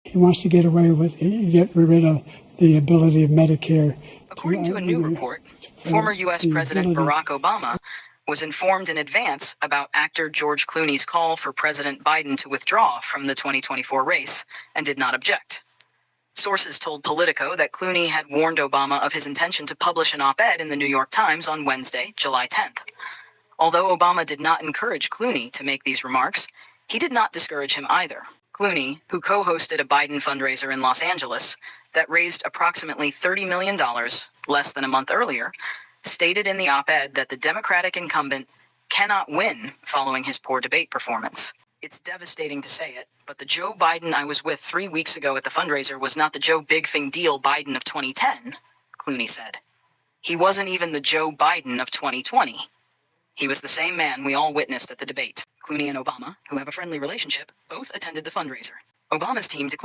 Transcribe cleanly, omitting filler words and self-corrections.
He wants to get rid of the ability of Medicare. According to a new report, former U.S. President Barack Obama was informed in advance about actor George Clooney's call for President Biden to withdraw from the 2024 race and did not object. Sources told Politico that Clooney had warned Obama of his intention to publish an op-ed in the New York Times on Wednesday, July 10th. Although Obama did not encourage Clooney to make these remarks, he did not discourage him either. Clooney, who co-hosted a Biden fundraiser in Los Angeles that raised approximately $30 million less than a month earlier, stated in the op-ed that the Democratic incumbent cannot win following his poor debate performance. It's devastating to say it, but the Joe Biden I was with 3 weeks ago at the fundraiser was not the Joe Big Thing Deal Biden of 2010, Clooney said. He wasn't even the Joe Biden of 2020. He was the same man we all witnessed at the debate. Clooney and Obama, who have a friendly relationship, both attended the fundraiser. Obama's team declined